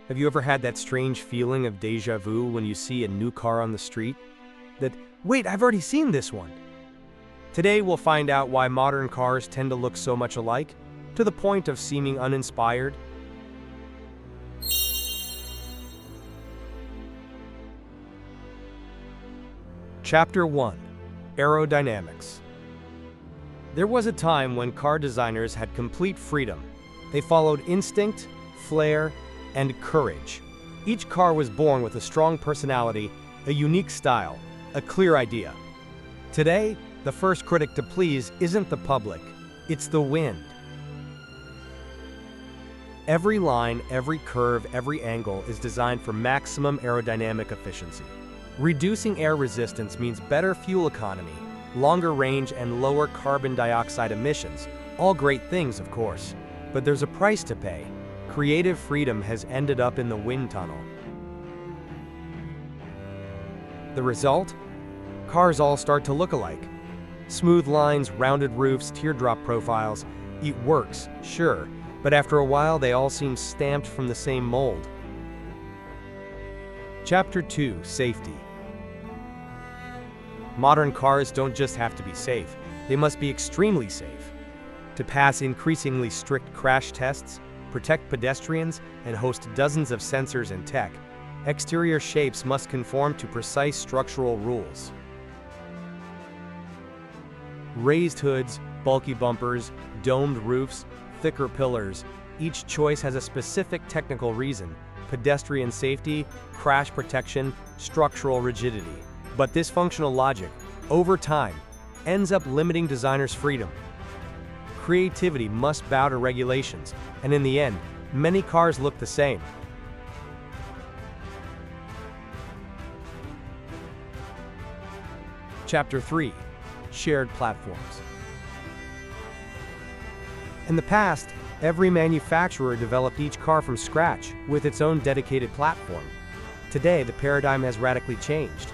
Have you ever had that strange feeling of déjà vu when you see a new car on the street? Wait, I've already seen this one. Today we'll find out why modern cars tend to look so much alike, to the point of seeming uninspired. Chapter 1: Aerodynamics. There was a time when car designers had complete freedom. They followed instinct, flair, and courage. Each car was born with a strong personality, a unique style, a clear idea. Today, the first critic to please isn't the public, it's the wind. Every line, every curve, every angle is designed for maximum aerodynamic efficiency. Reducing air resistance means better fuel economy, longer range, and lower carbon dioxide emissions. All great things, of course. But there's a price to pay. Creative freedom has ended up in the wind tunnel. The result? Cars all start to look alike. Smooth lines, rounded roofs, teardrop profiles. It works, sure, but after a while they all seem stamped from the same mold. Chapter 2: Safety. Modern cars don't just have to be safe, they must be extremely safe. To pass increasingly strict crash tests, protect pedestrians, and host dozens of sensors and tech, exterior shapes must conform to precise structural rules. Raised hoods, bulky bumpers, domed roofs, thicker pillars, each choice has a specific technical reason: pedestrian safety, crash protection, structural rigidity. But this functional logic, over time, ends up limiting designers' freedom. Creativity must bow to regulations, and in the end, many cars look the same. Chapter 3: Shared platforms. In the past, every manufacturer developed each car from scratch with its own dedicated platform. Today, the paradigm has radically changed.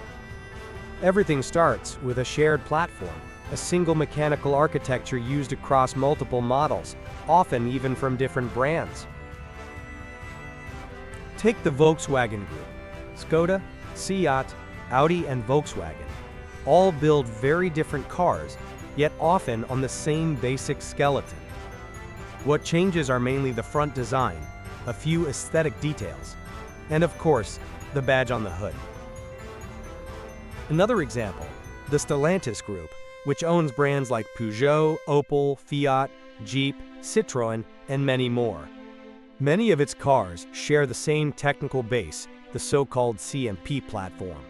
Everything starts with a shared platform, a single mechanical architecture used across multiple models, often even from different brands. Take the Volkswagen Group. Skoda, Seat, Audi, and Volkswagen all build very different cars, yet often on the same basic skeleton. What changes are mainly the front design, a few aesthetic details, and of course, the badge on the hood. Another example, the Stellantis Group, which owns brands like Peugeot, Opel, Fiat, Jeep, Citroën, and many more. Many of its cars share the same technical base, the so-called CMP platform.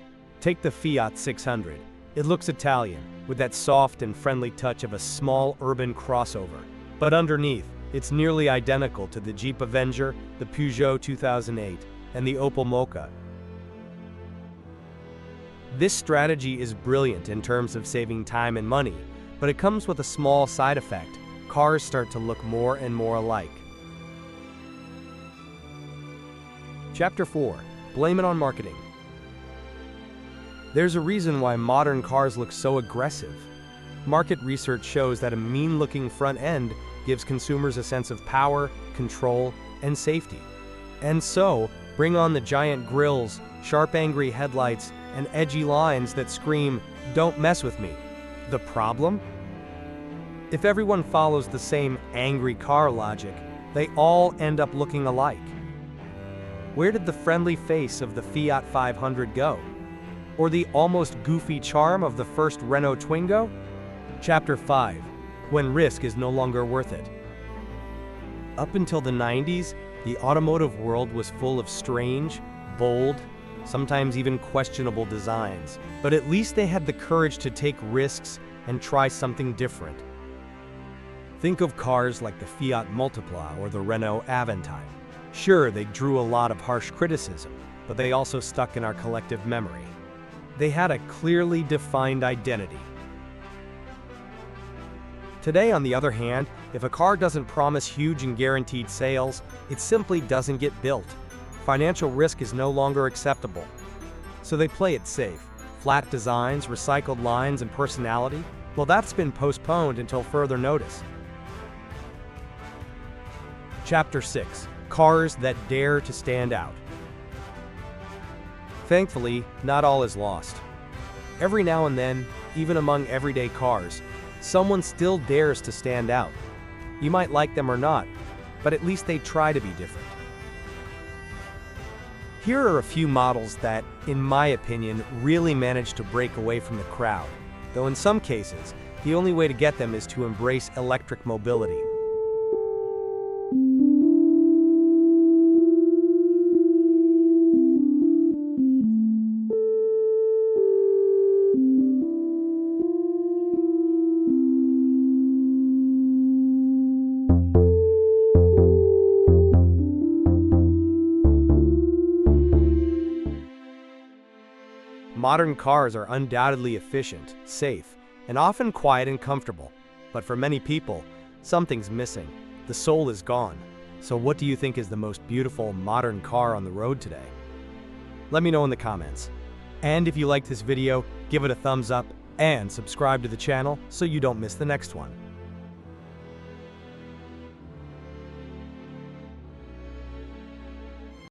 Take the Fiat 600. It looks Italian, with that soft and friendly touch of a small urban crossover. But underneath, it's nearly identical to the Jeep Avenger, the Peugeot 2008, and the Opel Mokka. This strategy is brilliant in terms of saving time and money, but it comes with a small side effect. Cars start to look more and more alike. Chapter 4: Blame it on marketing. There's a reason why modern cars look so aggressive. Market research shows that a mean-looking front end gives consumers a sense of power, control, and safety. And so, bring on the giant grills, sharp angry headlights, and edgy lines that scream, "Don't mess with me." The problem? If everyone follows the same angry car logic, they all end up looking alike. Where did the friendly face of the Fiat 500 go? Or the almost goofy charm of the first Renault Twingo? Chapter 5: When risk is no longer worth it. Up until the 90s, the automotive world was full of strange, bold, sometimes even questionable designs. But at least they had the courage to take risks and try something different. Think of cars like the Fiat Multipla or the Renault Aventime. Sure, they drew a lot of harsh criticism, but they also stuck in our collective memory. They had a clearly defined identity. Today, on the other hand, if a car doesn't promise huge and guaranteed sales, it simply doesn't get built. Financial risk is no longer acceptable. So they play it safe. Flat designs, recycled lines, and personality, well, that's been postponed until further notice. Chapter 6: Cars that dare to stand out. Thankfully, not all is lost. Every now and then, even among everyday cars, someone still dares to stand out. You might like them or not, but at least they try to be different. Here are a few models that, in my opinion, really manage to break away from the crowd, though in some cases, the only way to get them is to embrace electric mobility. Modern cars are undoubtedly efficient, safe, and often quiet and comfortable. But for many people, something's missing. The soul is gone. So what do you think is the most beautiful modern car on the road today? Let me know in the comments. And if you liked this video, give it a thumbs up and subscribe to the channel so you don't miss the next one.